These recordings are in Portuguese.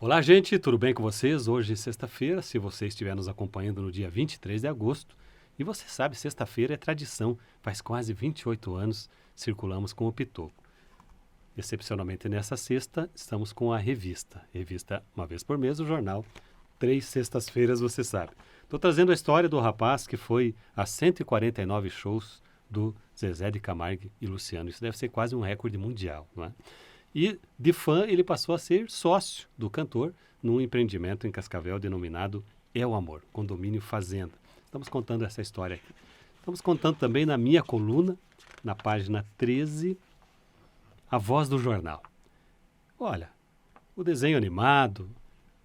Olá, gente, tudo bem com vocês? Hoje, sexta-feira, se você estiver nos acompanhando no dia 23 de agosto, e você sabe, sexta-feira é tradição, faz quase 28 anos circulamos com o Pitoco. Excepcionalmente nessa sexta, estamos com a revista. Revista, uma vez por mês, o jornal, 3 sextas-feiras, você sabe. Estou trazendo a história do rapaz que foi a 149 shows do Zezé de Camargo e Luciano. Isso deve ser quase um recorde mundial, não é? E, de fã, ele passou a ser sócio do cantor num empreendimento em Cascavel denominado É o Amor, Condomínio Fazenda. Estamos contando essa história aqui. Estamos contando também na minha coluna, na página 13, A Voz do Jornal. Olha, o desenho animado,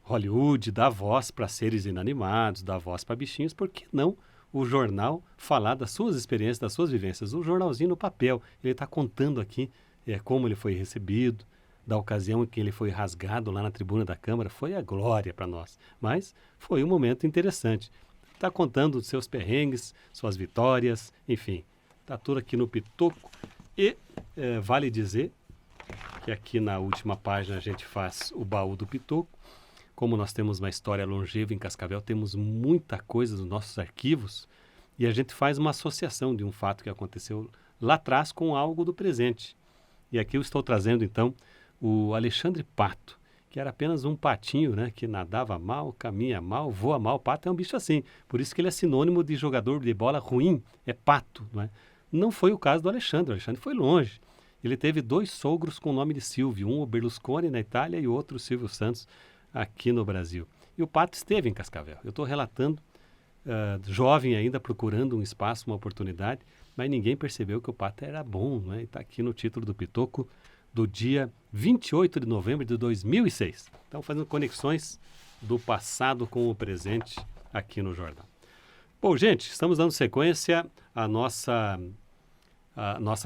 Hollywood dá voz para seres inanimados, dá voz para bichinhos, por que não o jornal falar das suas experiências, das suas vivências? O jornalzinho no papel, ele está contando aqui como ele foi recebido, da ocasião em que ele foi rasgado lá na tribuna da Câmara, foi a glória para nós. Mas foi um momento interessante. Está contando os seus perrengues, suas vitórias, enfim. Está tudo aqui no Pitoco. E vale dizer que aqui na última página a gente faz o baú do Pitoco. Como nós temos uma história longeva em Cascavel, temos muita coisa nos nossos arquivos e a gente faz uma associação de um fato que aconteceu lá atrás com algo do presente. E aqui eu estou trazendo, então, o Alexandre Pato, que era apenas um patinho, né, que nadava mal, caminha mal, voa mal. Pato é um bicho assim. Por isso que ele é sinônimo de jogador de bola ruim, é pato. Não é? Não foi o caso do Alexandre. O Alexandre foi longe. Ele teve 2 sogros com o nome de Silvio, um o Berlusconi na Itália e o outro o Silvio Santos aqui no Brasil. E o Pato esteve em Cascavel. Eu estou relatando, jovem ainda, procurando um espaço, uma oportunidade, mas ninguém percebeu que o Pato era bom, né? Está aqui no título do Pitoco do dia 28 de novembro de 2006. Então, fazendo conexões do passado com o presente aqui no jornal. Bom, gente, estamos dando sequência à nossa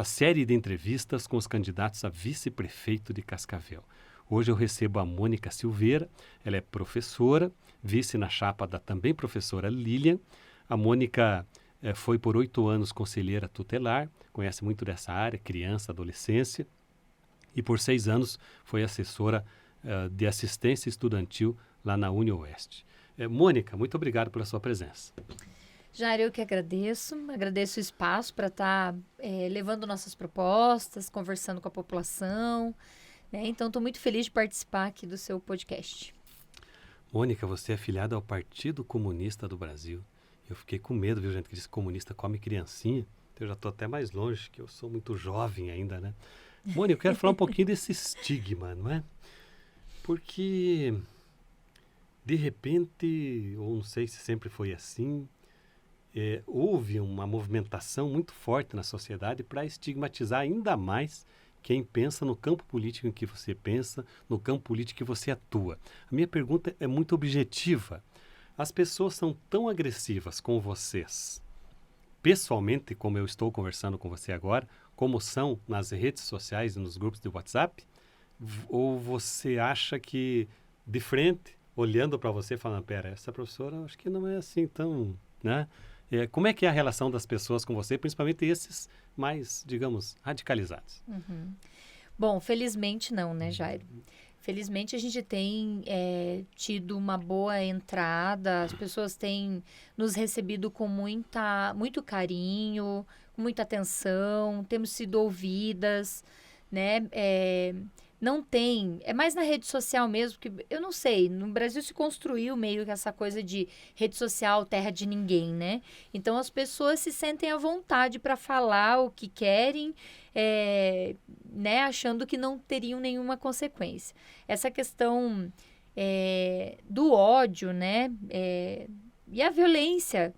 série de entrevistas com os candidatos a vice-prefeito de Cascavel. Hoje eu recebo a Mônica Silveira, ela é professora, vice na chapa da também professora Lilian. A Mônica foi por 8 anos conselheira tutelar, conhece muito dessa área, criança, adolescência, e por 6 anos foi assessora de assistência estudantil lá na UniOeste. Mônica, muito obrigado pela sua presença. Jair, eu que agradeço o espaço para estar levando nossas propostas, conversando com a população, né? Então, estou muito feliz de participar aqui do seu podcast. Mônica, você é afiliada ao Partido Comunista do Brasil. Eu fiquei com medo, viu, gente, que esse comunista come criancinha. Eu já estou até mais longe, que eu sou muito jovem ainda, né? Mônica, eu quero falar um pouquinho desse estigma, não é? Porque, de repente, ou não sei se sempre foi assim, houve uma movimentação muito forte na sociedade para estigmatizar ainda mais quem pensa no campo político em que você pensa, no campo político que você atua. A minha pergunta é muito objetiva. As pessoas são tão agressivas com vocês, pessoalmente, como eu estou conversando com você agora, como são nas redes sociais e nos grupos de WhatsApp? Ou você acha que, de frente, olhando para você, falando, pera, essa professora acho que não é assim tão, né? Como é que é a relação das pessoas com você, principalmente esses mais, digamos, radicalizados? Uhum. Bom, felizmente não, né, Jairo? Felizmente a gente tem tido uma boa entrada, as pessoas têm nos recebido com muito carinho, com muita atenção, temos sido ouvidas, né? Não tem, é mais na rede social mesmo, que eu não sei, no Brasil se construiu meio que essa coisa de rede social, terra de ninguém, né? Então as pessoas se sentem à vontade para falar o que querem, né, achando que não teriam nenhuma consequência. Essa questão do ódio, né, e a violência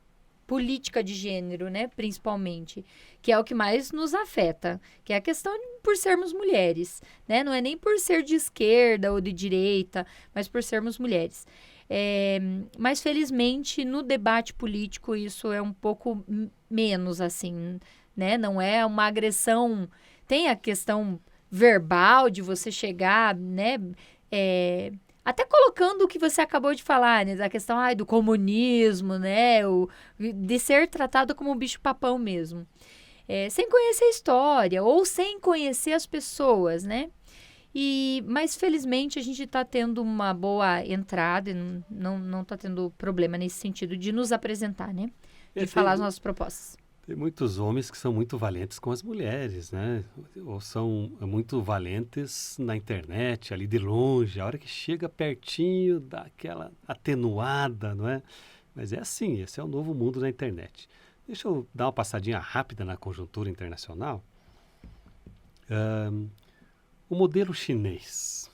política de gênero, né, principalmente, que é o que mais nos afeta, que é a questão por sermos mulheres, né, não é nem por ser de esquerda ou de direita, mas por sermos mulheres. Mas, felizmente, no debate político, isso é um pouco menos, assim, né, não é uma agressão, tem a questão verbal de você chegar, né, até colocando o que você acabou de falar, né? Da questão do comunismo, né? De ser tratado como um bicho-papão mesmo. Sem conhecer a história ou sem conhecer as pessoas, né? Mas felizmente a gente está tendo uma boa entrada e não está tendo problema nesse sentido de nos apresentar, né? De falar as nossas propostas. Tem muitos homens que são muito valentes com as mulheres, né? Ou são muito valentes na internet, ali de longe. A hora que chega pertinho, dá aquela atenuada, não é? Mas é assim, esse é o novo mundo da internet. Deixa eu dar uma passadinha rápida na conjuntura internacional. O modelo chinês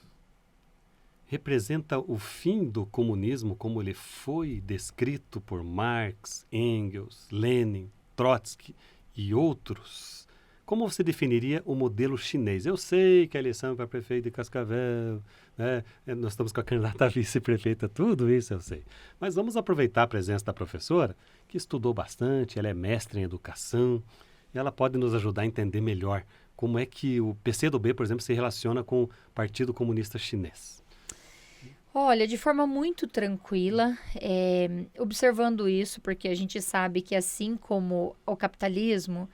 representa o fim do comunismo como ele foi descrito por Marx, Engels, Lenin, Trotsky e outros. Como você definiria o modelo chinês? Eu sei que a eleição para prefeito de Cascavel, né? Nós estamos com a candidata a vice-prefeita, tudo isso eu sei. Mas vamos aproveitar a presença da professora, que estudou bastante, ela é mestre em educação, e ela pode nos ajudar a entender melhor como é que o PCdoB, por exemplo, se relaciona com o Partido Comunista Chinês. Olha, de forma muito tranquila, observando isso, porque a gente sabe que assim como o capitalismo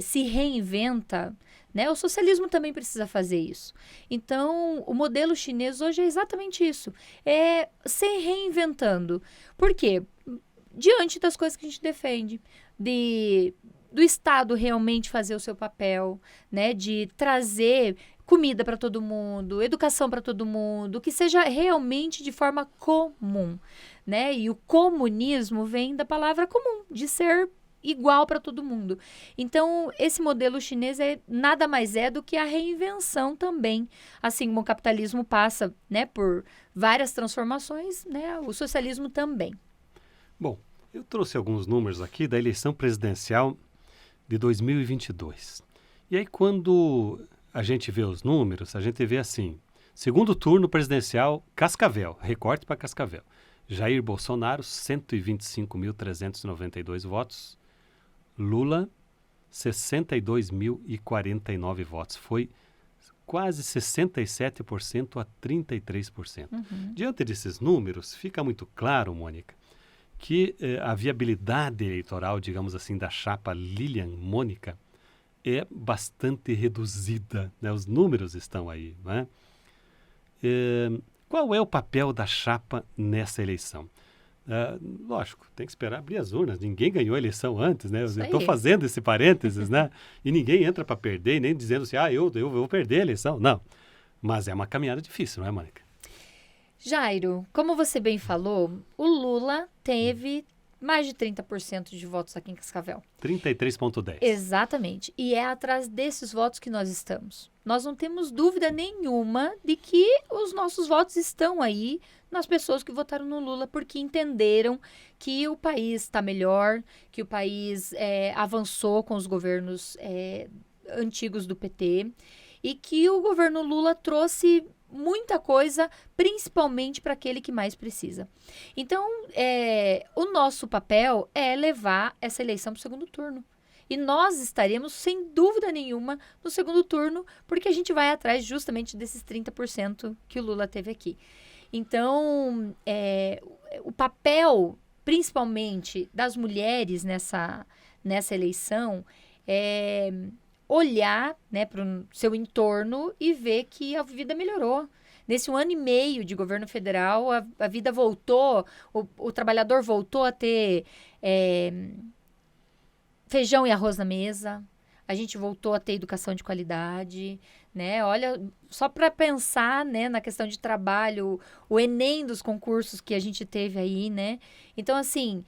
se reinventa, né, o socialismo também precisa fazer isso. Então, o modelo chinês hoje é exatamente isso, é se reinventando. Por quê? Diante das coisas que a gente defende, do Estado realmente fazer o seu papel, né, de trazer comida para todo mundo, educação para todo mundo, que seja realmente de forma comum, né? E o comunismo vem da palavra comum, de ser igual para todo mundo. Então, esse modelo chinês nada mais é do que a reinvenção também. Assim como o capitalismo passa, né, por várias transformações, né, o socialismo também. Bom, eu trouxe alguns números aqui da eleição presidencial de 2022. E aí, quando a gente vê os números, a gente vê assim: segundo turno presidencial, Cascavel, recorte para Cascavel. Jair Bolsonaro, 125.392 votos. Lula, 62.049 votos. Foi quase 67% a 33%. Diante desses números, fica muito claro, Mônica, que a viabilidade eleitoral, digamos assim, da chapa Lilian-Mônica é bastante reduzida, né? Os números estão aí, né? Qual é o papel da chapa nessa eleição? Lógico, tem que esperar abrir as urnas. Ninguém ganhou a eleição antes, né? Eu estou fazendo esse parênteses, né? E ninguém entra para perder, nem dizendo assim, eu vou perder a eleição. Não, mas é uma caminhada difícil, não é, Mônica? Jairo, como você bem falou, o Lula teve mais de 30% de votos aqui em Cascavel. 33,10%. Exatamente. E é atrás desses votos que nós estamos. Nós não temos dúvida nenhuma de que os nossos votos estão aí nas pessoas que votaram no Lula, porque entenderam que o país está melhor, que o país avançou com os governos antigos do PT e que o governo Lula trouxe muita coisa, principalmente para aquele que mais precisa. Então, o nosso papel é levar essa eleição para o segundo turno. E nós estaremos, sem dúvida nenhuma, no segundo turno, porque a gente vai atrás justamente desses 30% que o Lula teve aqui. Então, o papel, principalmente das mulheres nessa eleição, é olhar, né, para o seu entorno e ver que a vida melhorou. Nesse 1 ano e meio de governo federal, a vida voltou, o trabalhador voltou a ter feijão e arroz na mesa, a gente voltou a ter educação de qualidade, né? Olha, só para pensar, né, na questão de trabalho, o Enem dos concursos que a gente teve aí, né? Então, assim,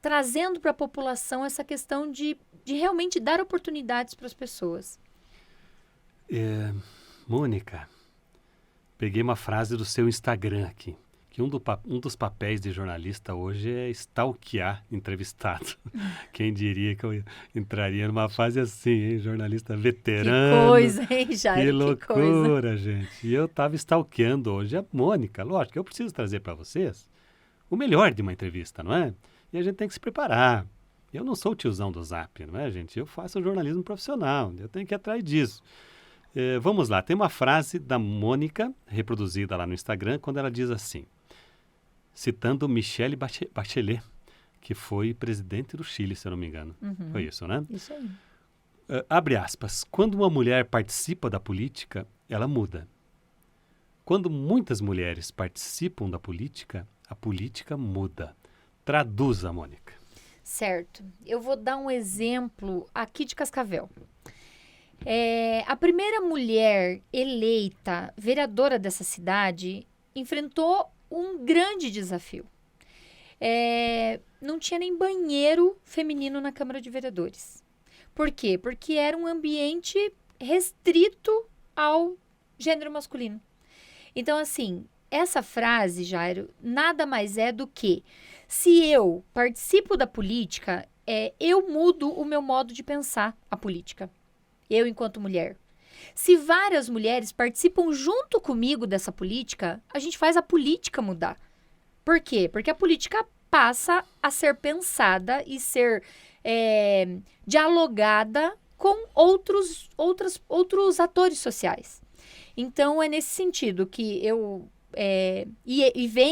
trazendo para a população essa questão de realmente dar oportunidades para as pessoas. Mônica, peguei uma frase do seu Instagram aqui, que um dos papéis de jornalista hoje é stalkear entrevistado. Quem diria que eu entraria numa fase assim, hein? Jornalista veterano. Que coisa, hein, Jair? Que loucura, gente. E eu estava stalkeando hoje a Mônica. Lógico, eu preciso trazer para vocês o melhor de uma entrevista, não é? E a gente tem que se preparar. Eu não sou o tiozão do Zap, não é, gente? Eu faço jornalismo profissional, eu tenho que ir atrás disso. Vamos lá, tem uma frase da Mônica, reproduzida lá no Instagram, quando ela diz assim, citando Michelle Bachelet, que foi presidente do Chile, se eu não me engano. Foi isso, né? Isso aí. Abre aspas, quando uma mulher participa da política, ela muda. Quando muitas mulheres participam da política, a política muda. Traduza, Mônica. Certo. Eu vou dar um exemplo aqui de Cascavel. A primeira mulher eleita vereadora dessa cidade enfrentou um grande desafio. Não tinha nem banheiro feminino na Câmara de Vereadores. Por quê? Porque era um ambiente restrito ao gênero masculino. Então, assim, essa frase, Jairo, nada mais é do que: se eu participo da política, eu mudo o meu modo de pensar a política. Eu, enquanto mulher. Se várias mulheres participam junto comigo dessa política, a gente faz a política mudar. Por quê? Porque a política passa a ser pensada e ser dialogada com outros atores sociais. Então, é nesse sentido que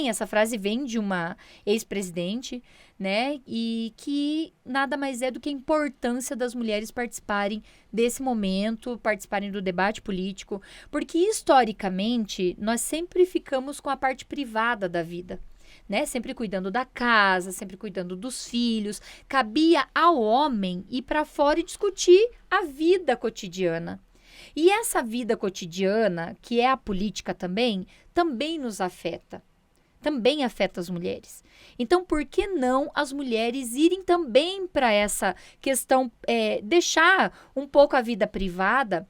essa frase vem de uma ex-presidente, né? E que nada mais é do que a importância das mulheres participarem desse momento, participarem do debate político, porque historicamente nós sempre ficamos com a parte privada da vida, né? Sempre cuidando da casa, sempre cuidando dos filhos. Cabia ao homem ir para fora e discutir a vida cotidiana. E essa vida cotidiana, que é a política também nos afeta. Também afeta as mulheres. Então, por que não as mulheres irem também para essa questão, deixar um pouco a vida privada,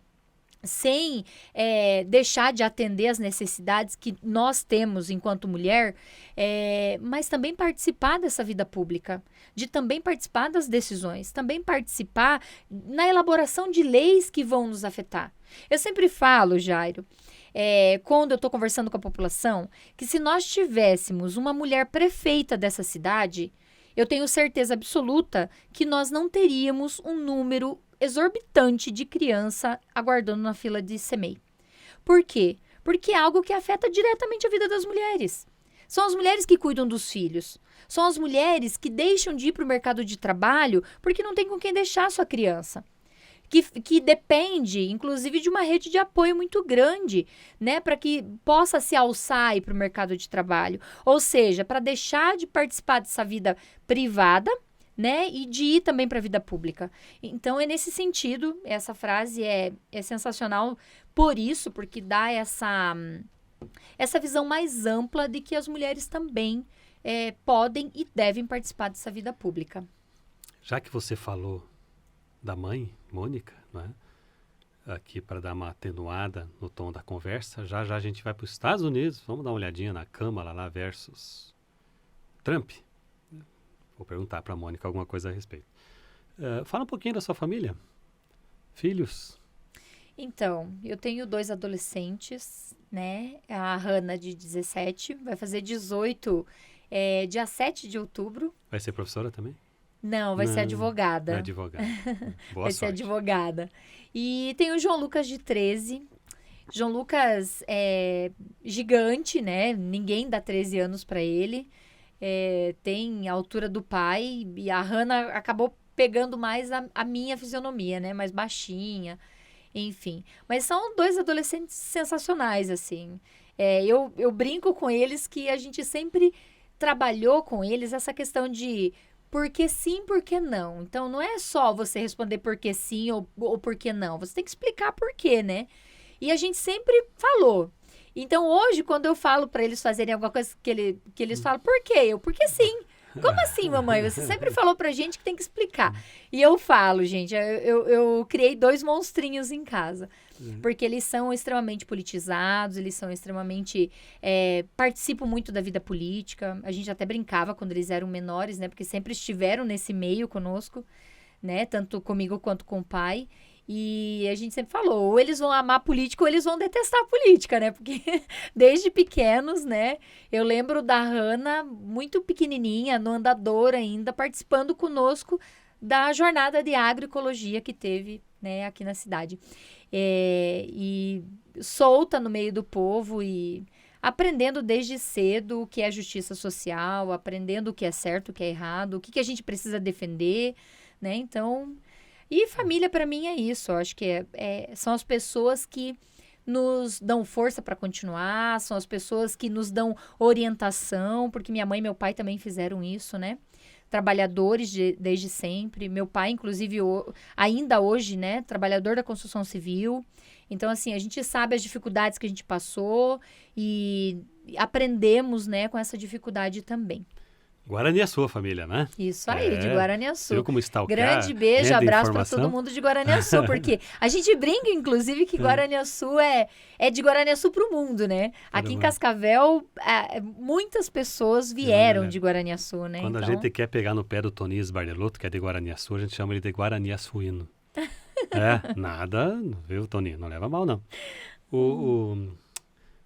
sem deixar de atender as necessidades que nós temos enquanto mulher, mas também participar dessa vida pública, de também participar das decisões, também participar na elaboração de leis que vão nos afetar. Eu sempre falo, Jairo, quando eu estou conversando com a população, que se nós tivéssemos uma mulher prefeita dessa cidade, eu tenho certeza absoluta que nós não teríamos um número exorbitante de criança aguardando na fila de CMEI. Por quê? Porque é algo que afeta diretamente a vida das mulheres. São as mulheres que cuidam dos filhos. São as mulheres que deixam de ir para o mercado de trabalho porque não tem com quem deixar a sua criança. Que depende, inclusive, de uma rede de apoio muito grande, né, para que possa se alçar e ir para o mercado de trabalho. Ou seja, para deixar de participar dessa vida privada, né, e de ir também para a vida pública. Então, é nesse sentido, essa frase é sensacional por isso, porque dá essa visão mais ampla de que as mulheres também podem e devem participar dessa vida pública. Já que você falou da mãe, Mônica, né? Aqui para dar uma atenuada no tom da conversa, já a gente vai para os Estados Unidos, vamos dar uma olhadinha na Câmara lá versus Trump. Vou perguntar para a Mônica alguma coisa a respeito. Fala um pouquinho da sua família, filhos. Então, eu tenho 2 adolescentes, né? A Hannah, de 17, vai fazer 18 dia 7 de outubro. Vai ser professora também? Não, vai ser advogada. Advogada. Boa vai sorte. ser advogada. E tem o João Lucas, de 13. João Lucas é gigante, né? Ninguém dá 13 anos para ele. Tem a altura do pai. E a Hannah acabou pegando mais a minha fisionomia, né? Mais baixinha. Enfim. Mas são 2 adolescentes sensacionais, assim. Eu brinco com eles que a gente sempre trabalhou com eles essa questão de por que sim, por que não. Então, não é só você responder por que sim ou por que não. Você tem que explicar por quê, né? E a gente sempre falou. Então, hoje, quando eu falo para eles fazerem alguma coisa que eles falam, por quê? Por que sim? Como assim, mamãe? Você sempre falou pra gente que tem que explicar. E eu falo, gente, eu criei 2 monstrinhos em casa. Porque eles são extremamente politizados, eles são extremamente... participam muito da vida política. A gente até brincava quando eles eram menores, né? Porque sempre estiveram nesse meio conosco, né? Tanto comigo quanto com o pai. E a gente sempre falou, ou eles vão amar política ou eles vão detestar a política, né? Porque desde pequenos, né? Eu lembro da Hannah, muito pequenininha, no andador ainda, participando conosco da jornada de agroecologia que teve, né, aqui na cidade. E solta no meio do povo e aprendendo desde cedo o que é justiça social, aprendendo o que é certo, o que é errado, o que a gente precisa defender, né? Então... E família, para mim, é isso. Eu acho que são as pessoas que nos dão força para continuar, são as pessoas que nos dão orientação, porque minha mãe e meu pai também fizeram isso, né? Trabalhadores desde sempre. Meu pai, inclusive, ainda hoje, né? Trabalhador da construção civil. Então, assim, a gente sabe as dificuldades que a gente passou e aprendemos, né, com essa dificuldade também. Guarani é a sua família, né? Isso aí, de Guaraniaçu. Viu como está o Grande beijo, abraço para todo mundo de Guaraniaçu, porque a gente brinca, inclusive, que Guaraniaçu é de Guaraniaçu para o mundo, né? Aqui em Cascavel, muitas pessoas vieram de Guaraniaçu, né? Quando a gente quer pegar no pé do Toninho Bardelotto, que é de Guaraniaçu, a gente chama ele de Guaraniaçuíno. Nada, viu, Toninho? Não leva mal, não.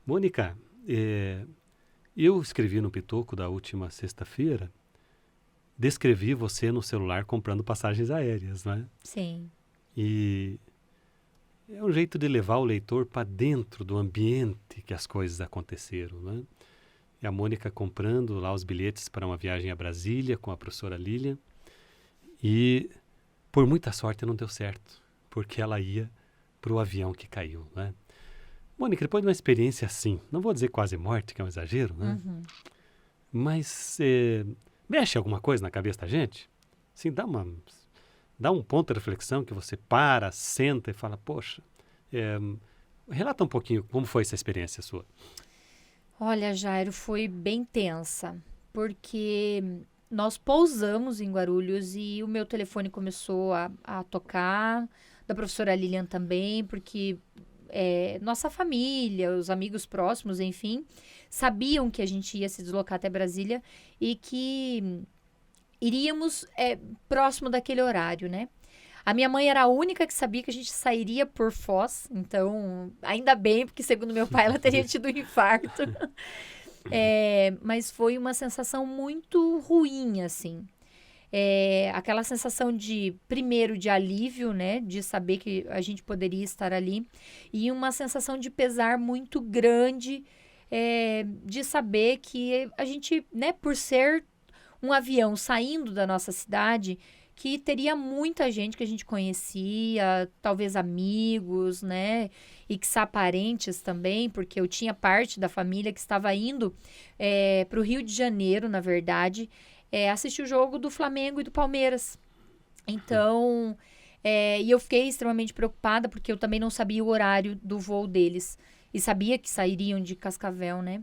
Mônica, eu escrevi no Pitoco da última sexta-feira, descrevi você no celular comprando passagens aéreas, né? Sim. E é um jeito de levar o leitor para dentro do ambiente que as coisas aconteceram, né? E a Mônica comprando lá os bilhetes para uma viagem a Brasília com a professora Lilian. E, por muita sorte, não deu certo, porque ela ia para o avião que caiu, né? Mônica, depois de uma experiência assim, não vou dizer quase morte, que é um exagero, né? Uhum. Mas mexe alguma coisa na cabeça da gente? Assim, dá um ponto de reflexão que você para, senta e fala, poxa, relata um pouquinho como foi essa experiência sua. Olha, Jairo, foi bem tensa, porque nós pousamos em Guarulhos e o meu telefone começou a tocar, da professora Lilian também, porque nossa família, os amigos próximos, enfim, sabiam que a gente ia se deslocar até Brasília e que iríamos próximo daquele horário, né? A minha mãe era a única que sabia que a gente sairia por Foz, então, ainda bem, porque segundo meu pai ela teria tido um infarto. Mas foi uma sensação muito ruim, assim. Aquela sensação primeiro, de alívio, né? De saber que a gente poderia estar ali. E uma sensação de pesar muito grande, de saber que a gente, né? Por ser um avião saindo da nossa cidade, que teria muita gente que a gente conhecia, talvez amigos, né? E que são parentes também, porque eu tinha parte da família que estava indo para o Rio de Janeiro, na verdade, assistir o jogo do Flamengo e do Palmeiras. Então, e eu fiquei extremamente preocupada, porque eu também não sabia o horário do voo deles. E sabia que sairiam de Cascavel, né?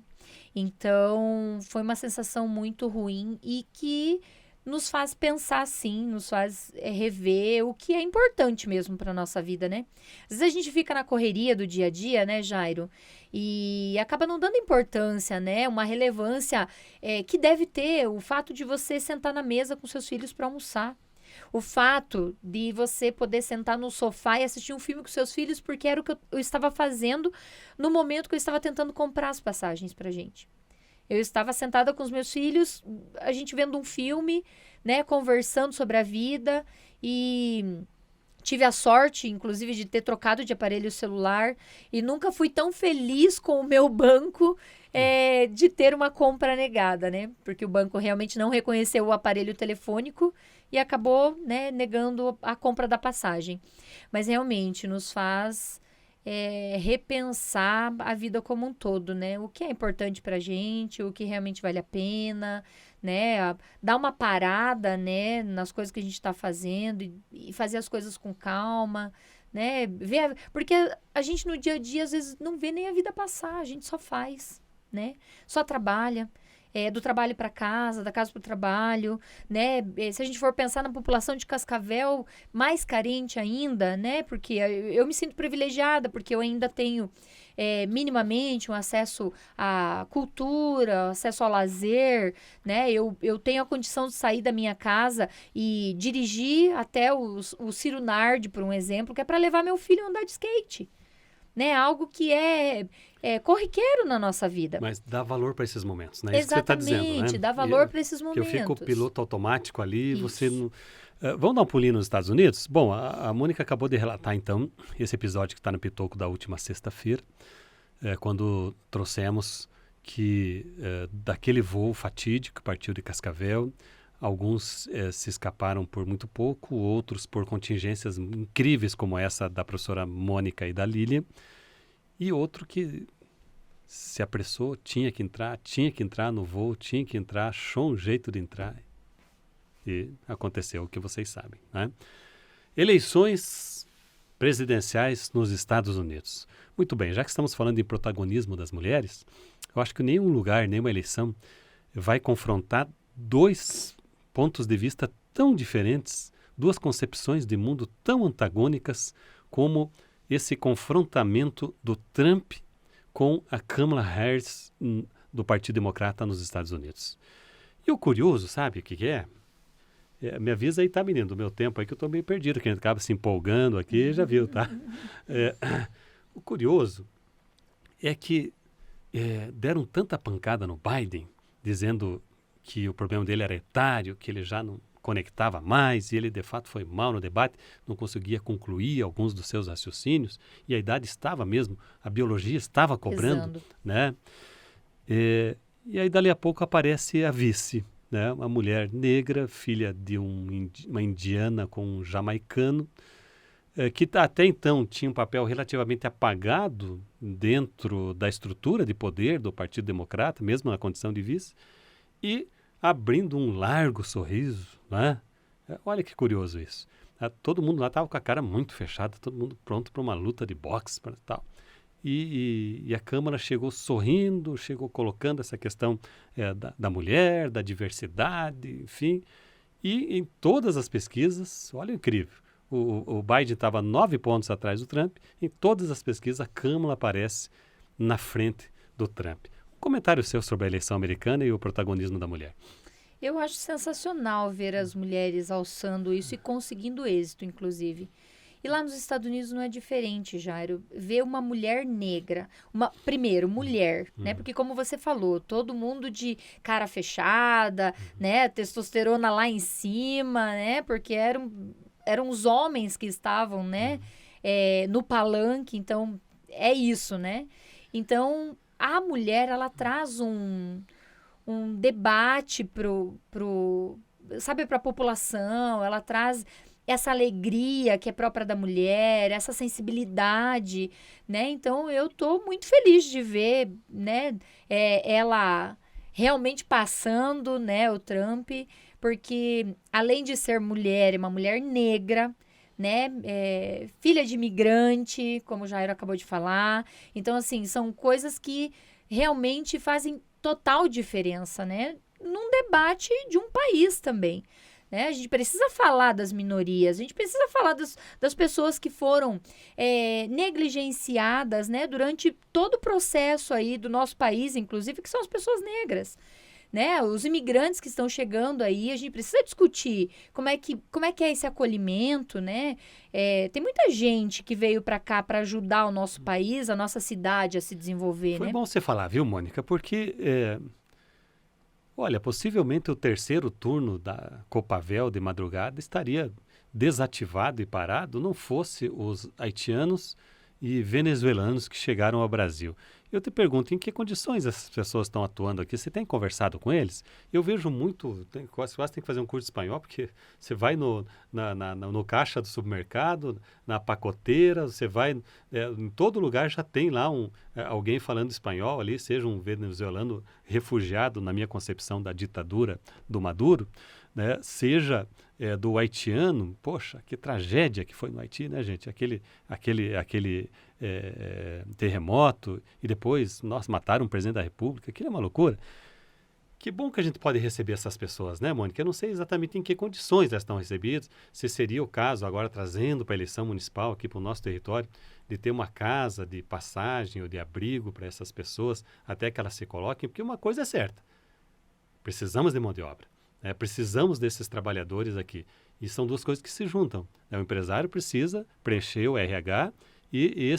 Então, foi uma sensação muito ruim e que nos faz pensar, sim, nos faz rever o que é importante mesmo para nossa vida, né? Às vezes a gente fica na correria do dia a dia, né, Jairo? E acaba não dando importância, né? Uma relevância que deve ter o fato de você sentar na mesa com seus filhos para almoçar. O fato de você poder sentar no sofá e assistir um filme com seus filhos, porque era o que eu estava fazendo no momento que eu estava tentando comprar as passagens pra gente. Eu estava sentada com os meus filhos, a gente vendo um filme, né, conversando sobre a vida, e tive a sorte, inclusive, de ter trocado de aparelho celular e nunca fui tão feliz com o meu banco de ter uma compra negada, né? Porque o banco realmente não reconheceu o aparelho telefônico e acabou, né, negando a compra da passagem. Mas realmente nos faz repensar a vida como um todo, né? O que é importante pra gente, o que realmente vale a pena, né? Dar uma parada, né, nas coisas que a gente está fazendo e fazer as coisas com calma, né? Porque a gente no dia a dia às vezes não vê nem a vida passar, a gente só faz, né? Só trabalha. Do trabalho para casa, da casa para o trabalho, né? Se a gente for pensar na população de Cascavel, mais carente ainda, né? Porque eu me sinto privilegiada, porque eu ainda tenho minimamente um acesso à cultura, acesso ao lazer, né? Eu tenho a condição de sair da minha casa e dirigir até o Ciro Nardi, por um exemplo, que é para levar meu filho a andar de skate. Né? Algo que é corriqueiro na nossa vida. Mas dá valor para esses momentos, né? Isso que você está dizendo, né? Dá valor para esses momentos. Que eu fico piloto automático ali, você não... vamos dar um pulinho nos Estados Unidos? Bom, a Mônica acabou de relatar, então, esse episódio que está no Pitoco da última sexta-feira, quando trouxemos que daquele voo fatídico que partiu de Cascavel, alguns se escaparam por muito pouco, outros por contingências incríveis como essa da professora Mônica e da Lília. e outro que se apressou, tinha que entrar no voo, tinha que entrar, achou um jeito de entrar. E aconteceu o que vocês sabem, né? Eleições presidenciais nos Estados Unidos. Muito bem, já que estamos falando em protagonismo das mulheres, eu acho que nenhum lugar, nenhuma eleição vai confrontar dois pontos de vista tão diferentes, duas concepções de mundo tão antagônicas como esse confrontamento do Trump com a Kamala Harris do Partido Democrata nos Estados Unidos. E o curioso, sabe o que é? Me avisa aí, tá, menino, do meu tempo aí que eu tô meio perdido, que a gente acaba se empolgando aqui, já viu, tá? O curioso é que deram tanta pancada no Biden, dizendo que o problema dele era etário, que ele já não conectava mais, e ele de fato foi mal no debate, não conseguia concluir alguns dos seus raciocínios, e a idade estava mesmo, a biologia estava cobrando, né? E aí dali a pouco aparece a vice, né? Uma mulher negra, filha de uma indiana com um jamaicano, que até então tinha um papel relativamente apagado dentro da estrutura de poder do Partido Democrata, mesmo na condição de vice, e abrindo um largo sorriso, né? Olha que curioso isso. Todo mundo lá estava com a cara muito fechada, todo mundo pronto para uma luta de boxe e tal. E a Câmara chegou sorrindo, chegou colocando essa questão da mulher, da diversidade, enfim. E em todas as pesquisas, olha, incrível, o Biden estava 9 pontos atrás do Trump, em todas as pesquisas a Câmara aparece na frente do Trump. Um comentário seu sobre a eleição americana e o protagonismo da mulher. Eu acho sensacional ver as mulheres alçando isso e conseguindo êxito, inclusive. E lá nos Estados Unidos não é diferente, Jairo. Ver uma mulher negra, primeiro, mulher, né? Porque como você falou, todo mundo de cara fechada, né? Testosterona lá em cima, né? Porque eram os homens que estavam, né? No palanque, então é isso, né? Então, a mulher, ela traz um debate sabe, para a população, ela traz essa alegria que é própria da mulher, essa sensibilidade, né? Então, eu tô muito feliz de ver, né, ela realmente passando, né, o Trump, porque além de ser mulher, é uma mulher negra, né, filha de imigrante, como o Jairo acabou de falar. Então, assim, são coisas que realmente fazem total diferença, né, num debate de um país também. Né? A gente precisa falar das minorias, a gente precisa falar das pessoas que foram negligenciadas, né, durante todo o processo aí do nosso país, inclusive, que são as pessoas negras. Né? Os imigrantes que estão chegando aí, a gente precisa discutir como é que é esse acolhimento, né? Tem muita gente que veio para cá para ajudar o nosso país, a nossa cidade a se desenvolver, Foi né? bom você falar, viu, Mônica? Porque... olha, possivelmente o terceiro turno da Copavel de madrugada estaria desativado e parado, não fosse os haitianos e venezuelanos que chegaram ao Brasil. Eu te pergunto, em que condições essas pessoas estão atuando aqui? Você tem conversado com eles? Eu vejo muito, quase tem que fazer um curso de espanhol, porque você vai no caixa do supermercado, na pacoteira, você vai, em todo lugar já tem lá alguém falando espanhol ali, seja um venezuelano refugiado, na minha concepção da ditadura do Maduro, né? Seja do haitiano. Poxa, que tragédia que foi no Haiti, né, gente? Aquele terremoto, e depois, nossa, mataram o presidente da República, aquilo é uma loucura. Que bom que a gente pode receber essas pessoas, né, Mônica? Eu não sei exatamente em que condições elas estão recebidas, se seria o caso, agora trazendo para a eleição municipal aqui para o nosso território, de ter uma casa de passagem ou de abrigo para essas pessoas, até que elas se coloquem, porque uma coisa é certa, precisamos de mão de obra, né? Precisamos desses trabalhadores aqui, e são duas coisas que se juntam, né? O empresário precisa preencher o RH, e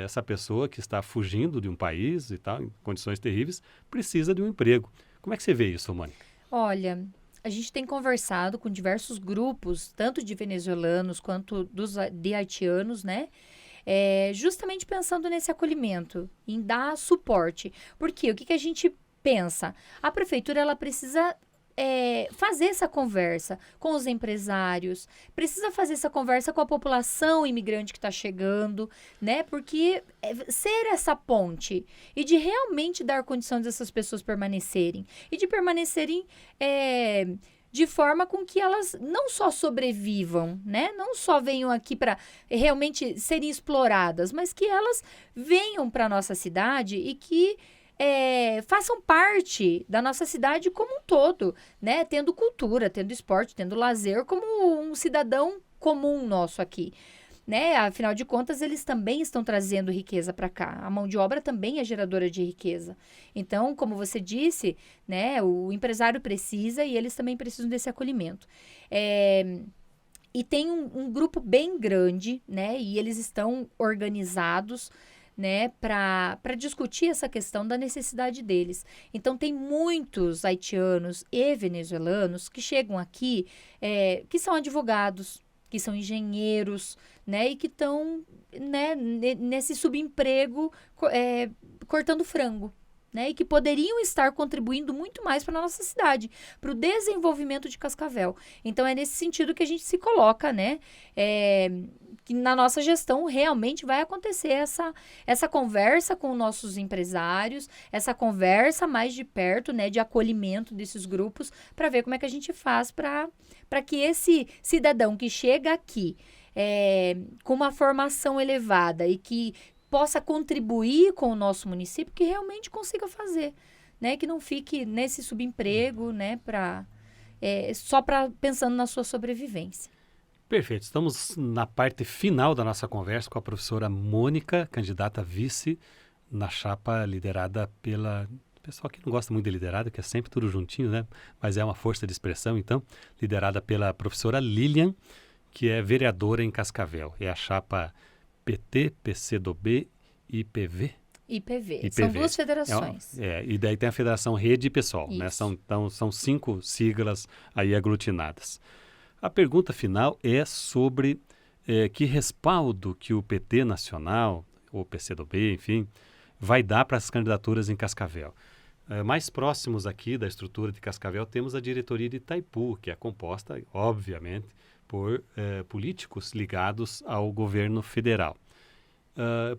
essa pessoa que está fugindo de um país e tal, em condições terríveis, precisa de um emprego. Como é que você vê isso, Mônica? Olha, a gente tem conversado com diversos grupos, tanto de venezuelanos quanto de haitianos, né? Justamente pensando nesse acolhimento, em dar suporte. Porque o que a gente pensa? A prefeitura, ela precisa fazer essa conversa com os empresários, precisa fazer essa conversa com a população imigrante que está chegando, né? Porque ser essa ponte e de realmente dar condições dessas pessoas permanecerem e de permanecerem de forma com que elas não só sobrevivam, né? Não só venham aqui para realmente serem exploradas, mas que elas venham para a nossa cidade e que façam parte da nossa cidade como um todo, né? Tendo cultura, tendo esporte, tendo lazer, como um cidadão comum nosso aqui. Né? Afinal de contas, eles também estão trazendo riqueza para cá. A mão de obra também é geradora de riqueza. Então, como você disse, né, o empresário precisa e eles também precisam desse acolhimento. E tem um grupo bem grande, né, e eles estão organizados, né, para discutir essa questão da necessidade deles. Então, tem muitos haitianos e venezuelanos que chegam aqui, que são advogados, que são engenheiros, né, e que estão, né, nesse subemprego cortando frango, né, e que poderiam estar contribuindo muito mais para a nossa cidade, para o desenvolvimento de Cascavel. Então, é nesse sentido que a gente se coloca, né, que na nossa gestão realmente vai acontecer essa conversa com nossos empresários, essa conversa mais de perto, né, de acolhimento desses grupos, para ver como é que a gente faz para que esse cidadão que chega aqui com uma formação elevada e que possa contribuir com o nosso município, que realmente consiga fazer, né, que não fique nesse subemprego, né, só pensando na sua sobrevivência. Perfeito. Estamos na parte final da nossa conversa com a professora Mônica, candidata a vice na chapa liderada pela... Pessoal que não gosta muito de liderada, que é sempre tudo juntinho, né? Mas é uma força de expressão, então, liderada pela professora Lilian, que é vereadora em Cascavel. É a chapa PT, PCdoB e IPV. IPV. São duas federações. E daí tem a Federação Rede e PSOL, né? São 5 siglas aí aglutinadas. A pergunta final é sobre que respaldo que o PT nacional, ou PCdoB, enfim, vai dar para as candidaturas em Cascavel. Mais próximos aqui da estrutura de Cascavel, temos a diretoria de Itaipu, que é composta, obviamente, por políticos ligados ao governo federal.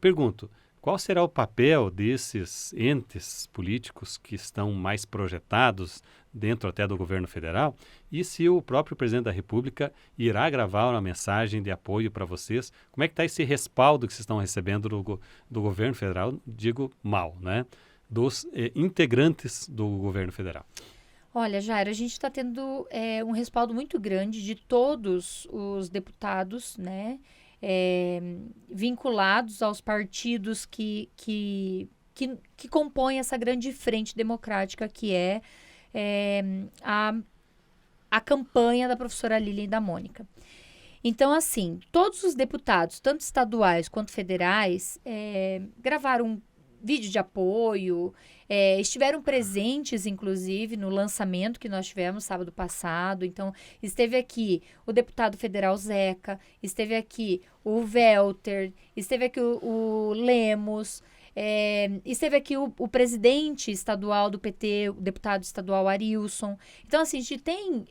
Pergunto, qual será o papel desses entes políticos que estão mais projetados dentro até do governo federal e se o próprio presidente da República irá gravar uma mensagem de apoio para vocês? Como é que está esse respaldo que vocês estão recebendo do governo federal, digo mal, né? Dos integrantes do governo federal? Olha, Jairo, a gente está tendo um respaldo muito grande de todos os deputados, né? Vinculados aos partidos que compõem essa grande frente democrática que é a campanha da professora Lilian e da Mônica. Então, assim, todos os deputados, tanto estaduais quanto federais, gravaram vídeo de apoio, estiveram presentes, inclusive, no lançamento que nós tivemos sábado passado. Então, esteve aqui o deputado federal Zeca, esteve aqui o Welter, esteve aqui o Lemos, esteve aqui o presidente estadual do PT, o deputado estadual Arilson. Então, assim, a gente tem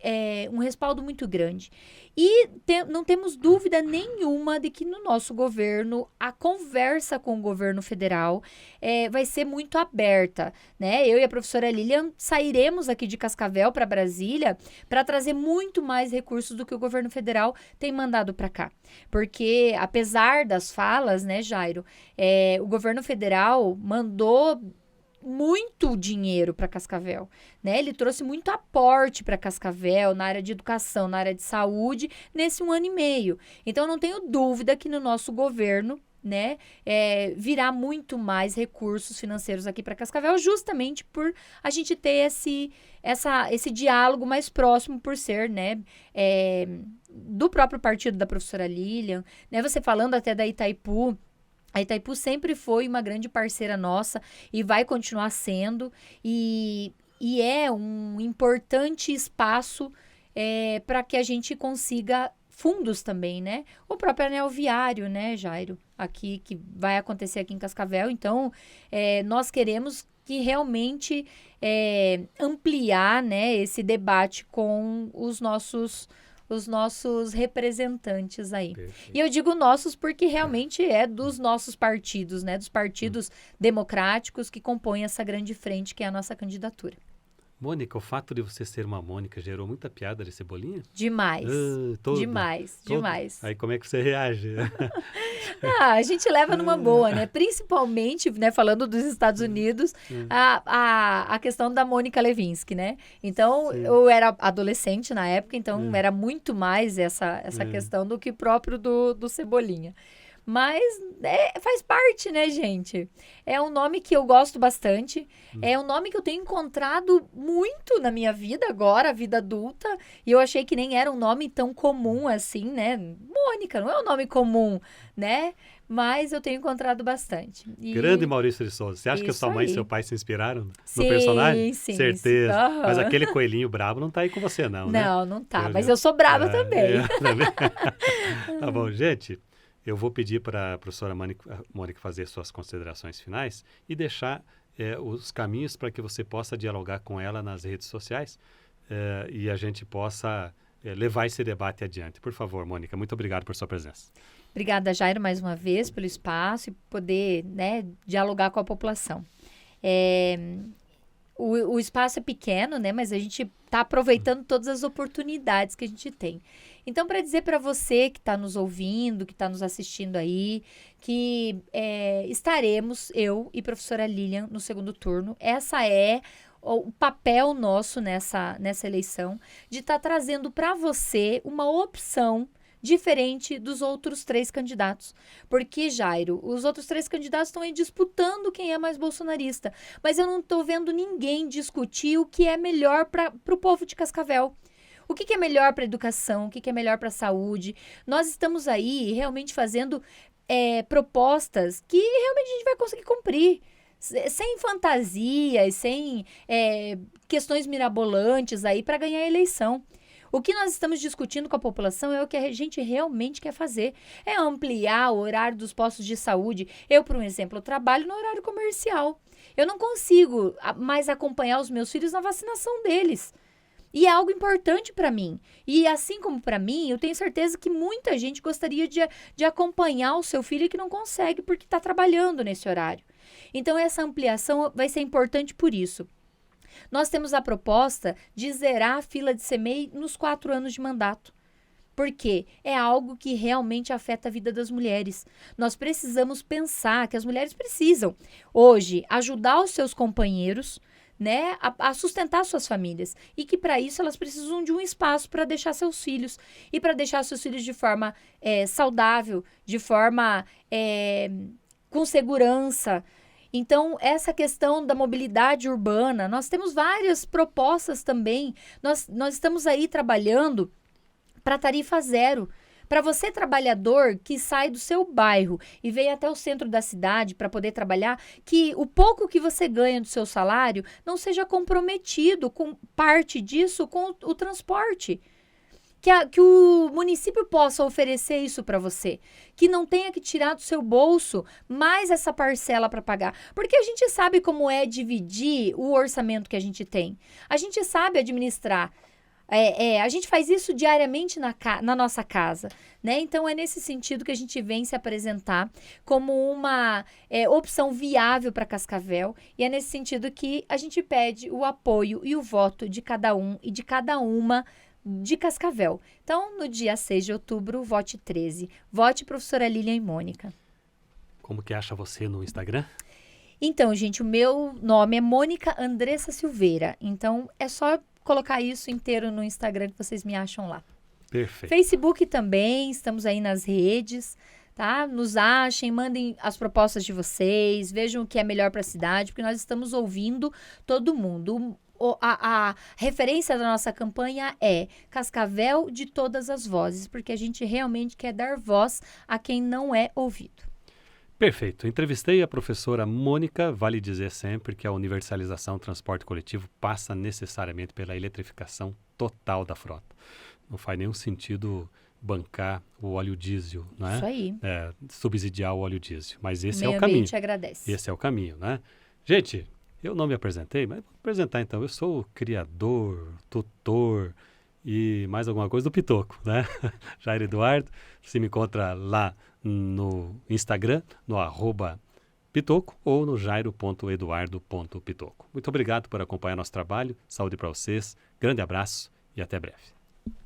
um respaldo muito grande. E não temos dúvida nenhuma de que no nosso governo, a conversa com o governo federal vai ser muito aberta, né? Eu e a professora Lilian sairemos aqui de Cascavel para Brasília para trazer muito mais recursos do que o governo federal tem mandado para cá. Porque, apesar das falas, né, Jairo, o governo federal mandou muito dinheiro para Cascavel, né? Ele trouxe muito aporte para Cascavel na área de educação, na área de saúde, nesse 1 ano e meio. Então, eu não tenho dúvida que no nosso governo, né, virá muito mais recursos financeiros aqui para Cascavel, justamente por a gente ter esse diálogo mais próximo por ser, né, do próprio partido da professora Lilian, né? Você falando até da Itaipu, a Itaipu sempre foi uma grande parceira nossa e vai continuar sendo, e é um importante espaço para que a gente consiga fundos também, né? O próprio anel viário, né, Jairo, aqui, que vai acontecer aqui em Cascavel. Então, nós queremos conseguir realmente ampliar, né, esse debate com os nossos representantes aí. Perfeito. E eu digo nossos porque realmente é dos nossos partidos, né? Dos partidos democráticos que compõem essa grande frente que é a nossa candidatura. Mônica, o fato de você ser uma Mônica gerou muita piada de Cebolinha? Demais. Demais. Aí como é que você reage? A gente leva numa boa, né? Principalmente, né, falando dos Estados Unidos, a questão da Mônica Lewinsky, né? Então, eu era adolescente na época, então era muito mais essa questão do que próprio do Cebolinha. Mas faz parte, né, gente? É um nome que eu gosto bastante. É um nome que eu tenho encontrado muito na minha vida agora, vida adulta. E eu achei que nem era um nome tão comum assim, né? Mônica, não é um nome comum, né? Mas eu tenho encontrado bastante. Grande Maurício de Souza. Você acha que a sua mãe e seu pai se inspiraram no personagem? Sim, certeza. Uhum. Mas aquele coelhinho brabo não tá aí com você, não, né? Não tá. Mas eu sou brava também. Tá bom, gente. Eu vou pedir para a professora Mônica fazer suas considerações finais e deixar os caminhos para que você possa dialogar com ela nas redes sociais e a gente possa levar esse debate adiante. Por favor, Mônica, muito obrigado por sua presença. Obrigada, Jairo, mais uma vez pelo espaço e poder, né, dialogar com a população. O espaço é pequeno, né, mas a gente está aproveitando todas as oportunidades que a gente tem. Então, para dizer para você que está nos ouvindo, que está nos assistindo aí, que estaremos, eu e professora Lilian, no segundo turno. Essa é o papel nosso nessa eleição, de estar trazendo para você uma opção diferente dos outros 3 candidatos. Porque, Jairo, os outros 3 candidatos estão aí disputando quem é mais bolsonarista. Mas eu não estou vendo ninguém discutir o que é melhor para o povo de Cascavel. O que é melhor para a educação, o que é melhor para a saúde. Nós estamos aí realmente fazendo propostas que realmente a gente vai conseguir cumprir. Sem fantasias, sem questões mirabolantes aí para ganhar a eleição. O que nós estamos discutindo com a população é o que a gente realmente quer fazer. É ampliar o horário dos postos de saúde. Eu, por um exemplo, trabalho no horário comercial. Eu não consigo mais acompanhar os meus filhos na vacinação deles. E é algo importante para mim. E assim como para mim, eu tenho certeza que muita gente gostaria de acompanhar o seu filho e que não consegue porque está trabalhando nesse horário. Então, essa ampliação vai ser importante por isso. Nós temos a proposta de zerar a fila de CMEI nos 4 anos de mandato. Porque é algo que realmente afeta a vida das mulheres. Nós precisamos pensar que as mulheres precisam, hoje, ajudar os seus companheiros, né, a sustentar suas famílias. E que para isso elas precisam de um espaço para deixar seus filhos. E para deixar seus filhos de forma saudável, de forma com segurança. Então, essa questão da mobilidade urbana, nós temos várias propostas também. Nós estamos aí trabalhando para tarifa zero. Para você, trabalhador, que sai do seu bairro e vem até o centro da cidade para poder trabalhar, que o pouco que você ganha do seu salário não seja comprometido com parte disso com o transporte. Que o município possa oferecer isso para você. Que não tenha que tirar do seu bolso mais essa parcela para pagar. Porque a gente sabe como é dividir o orçamento que a gente tem. A gente sabe administrar. A gente faz isso diariamente na nossa casa, né? Então, é nesse sentido que a gente vem se apresentar como uma opção viável para Cascavel. E é nesse sentido que a gente pede o apoio e o voto de cada um e de cada uma de Cascavel. Então, no dia 6 de outubro, vote 13. Vote professora Lilian e Mônica. Como que acha você no Instagram? Então, gente, o meu nome é Mônica Andressa Silveira. Então, é só colocar isso inteiro no Instagram que vocês me acham lá. Perfeito. Facebook também, estamos aí nas redes, tá? Nos achem, mandem as propostas de vocês, vejam o que é melhor para a cidade, porque nós estamos ouvindo todo mundo. A referência da nossa campanha é Cascavel de todas as vozes, porque a gente realmente quer dar voz a quem não é ouvido. Perfeito. Entrevistei a professora Mônica. Vale dizer sempre que a universalização do transporte coletivo passa necessariamente pela eletrificação total da frota. Não faz nenhum sentido bancar o óleo diesel, né? Isso aí. Subsidiar o óleo diesel. Mas esse é o Meio caminho. ambiente agradece. Esse é o caminho, né? Gente, Eu não me apresentei, mas vou apresentar então. Eu sou o criador, tutor e mais alguma coisa do Pitoco, né? Jair Eduardo. Você me encontra lá no Instagram, no @Pitoco ou no jairo.eduardo.pitoco. Muito obrigado por acompanhar nosso trabalho. Saúde para vocês. Grande abraço e até breve.